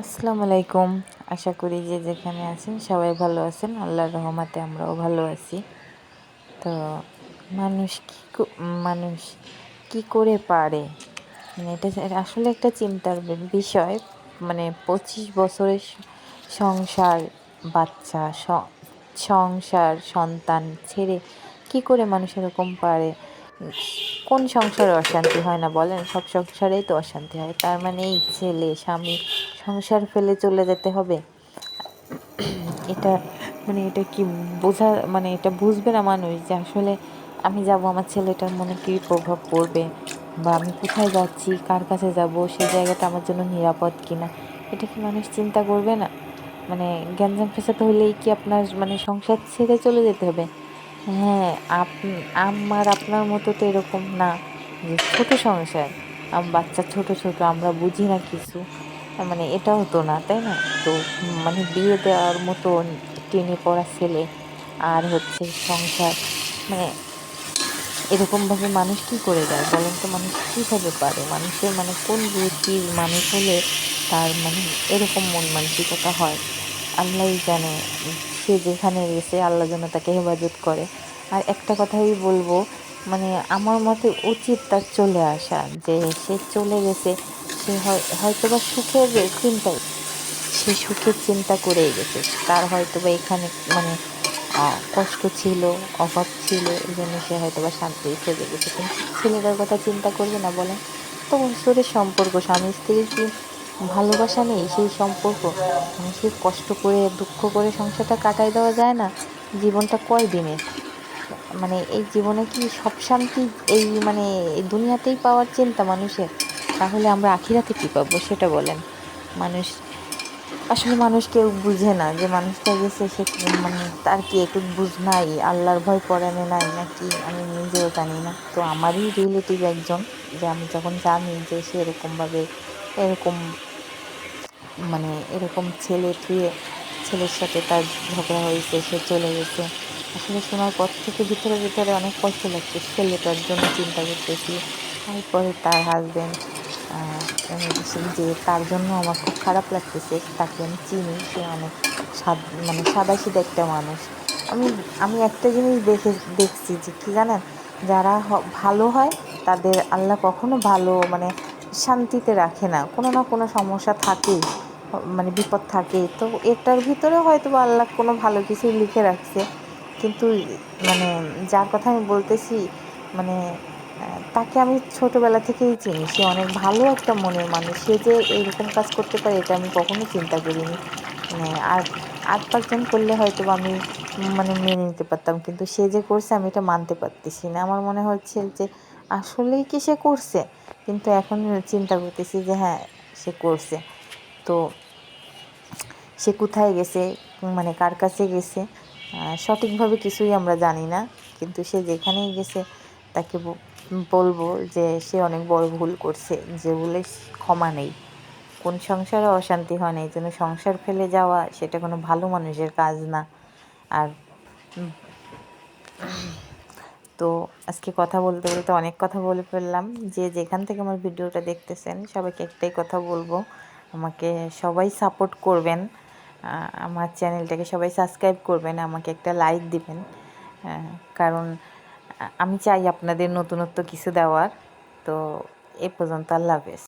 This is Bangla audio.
আসসালামু আলাইকুম। আশা করি যে যেখানে আছেন সবাই ভালো আছেন। আল্লাহর রহমতে আমরাও ভালো আছি। তো মানুষ কি করে পারে, মানে এটা আসলে একটা চিন্তার বিষয়। মানে 25 বছরের সংসার, বাচ্চা, সংসার, সন্তান ছেড়ে কি করে মানুষ এরকম পারে? কোন সংসারে অশান্তি হয় না বলেন? সব সংসারেই তো অশান্তি হয়। তার মানে এই ছেলে স্বামী সংসার ফেলে চলে যেতে হবে? এটা এটা কি বোঝা, এটা বুঝবে না মানুষ যে আসলে আমি যাব, আমার ছেলেটার মনে কী প্রভাব পড়বে, বা আমি কোথায় যাচ্ছি, কার কাছে যাব, সেই জায়গাটা আমার জন্য নিরাপদ কিনা, এটা কি মানুষ চিন্তা করবে না? গ্যাঞ্জাম ফেসাতে হলেই কি আপনার সংসার ছেড়ে চলে যেতে হবে? হ্যাঁ, আমার আপনার মতো তো এরকম না যে ছোট সংসার, বাচ্চা ছোট ছোট, আমরা বুঝি না কিছু, এটাও তো না, তাই না? তো বিয়ে দেওয়ার মতো টেনে পড়া ছেলে, আর হচ্ছে সংসার, মানে এরকমভাবে মানুষ কি করে যায় বলেন তো? মানুষ কীভাবে পারে? মানুষের কোন রুচির মানুষ হলে তার এরকম মন মানসিকতা হয়? আল্লাহই জানে। সে যেখানে গেছে আল্লাহ যেন তাকে হেফাজত করে। আর একটা কথাই বলবো, আমার মতে উচিত তার চলে আসা, যে সে চলে গেছে, সে হয়তোবা সে সুখের চিন্তা করেই গেছে। তার হয়তোবা এখানে কষ্ট ছিল, অভাব ছিল, এই জন্য সে হয়তোবা শান্তি খুঁজে গেছে। কিন্তু ছেলেটার কথা চিন্তা করবে না বলেন? এত বছরের সম্পর্ক, স্বামী স্ত্রীর কি ভালোবাসা নেই? সেই সম্পর্ক মানুষের কষ্ট করে দুঃখ করে সংসারটা কাটায় দেওয়া যায় না? জীবনটা কয় দিনের? এই জীবনে কি সব শান্তি এই এই দুনিয়াতেই পাওয়ার চিন্তা মানুষের? তাহলে আমরা আখিরাতে কি পাবো সেটা বলেন? মানুষ মানুষ কেউ বুঝে না যে মানুষটা গেছে, সে তার কি একটু বুঝ নাই, আল্লাহর ভয় পরাণে নাই নাকি, আমি নিজেও জানি না। তো আমারই রিলেটিভ একজন, যে আমি যখন জানি যে সে এরকমভাবে এরকম এরকম ছেলের সাথে তার ঝগড়া হয়েছে, সে চলে গেছে, আসলে শোনার পর থেকে ভিতরে ভিতরে অনেক কষ্ট লাগছে। ছেলেটার জন্য চিন্তা করতেছি। তারপরে তার হাজব্যান্ড, যে তার জন্য আমার খুব খারাপ লাগতেছে। তাকে আমি চিনি, সে অনেক সাদাসিধা একটা মানুষ। আমি আমি একটা জিনিস দেখছি যে কি জানেন, যারা ভালো হয় তাদের আল্লাহ কখনো ভালো শান্তিতে রাখে না। কোনো না কোনো সমস্যা থাকেই, বিপদ থাকেই। তো এটার ভিতরে হয়তো বা আল্লাহ কোনো ভালো কিছুই লিখে রাখছে। কিন্তু যার কথা আমি বলতেছি, মানে তাকে আমি ছোটবেলা থেকেই চিনি। সে অনেক ভালো একটা মনের মানুষ। সে যে এইরকম কাজ করতে পারে এটা আমি কখনো চিন্তা করিনি। আর 8-5 জন করলে হয়তো বা আমি মেনে নিতে পারতাম, কিন্তু সে যে করছে আমি এটা মানতে পারতেছি না। আমার মনে হচ্ছে যে আসলেই কি সে করছে? কিন্তু এখন চিন্তা করতেছি যে হ্যাঁ, সে করছে। তো সে কোথায় গেছে, কার কাছে গেছে, সঠিকভাবে কিছুই আমরা জানি না। কিন্তু সে যেখানেই গেছে তাকে বলবো যে সে অনেক বড় ভুল করছে, যে ভুলে ক্ষমা নেই। কোন সংসারে অশান্তি হয় না, এই জন্য সংসার ফেলে যাওয়া সেটা কোনো ভালো মানুষের কাজ না। আর তো আজকে কথা বলতে বলতে অনেক কথা বলে ফেললাম। যে যেখান থেকে আমার ভিডিওটা দেখতেছেন সবাইকে একটাই কথা বলবো, আমাকে সবাই সাপোর্ট করবেন, আমার চ্যানেলটাকে সবাই সাবস্ক্রাইব করবেন, আমাকে একটা লাইক দিবেন, কারণ আমি চাই আপনাদের নতুনত্ব কিছু দেওয়ার। তো এ পর্যন্ত, আল্লাহ হাফেজ।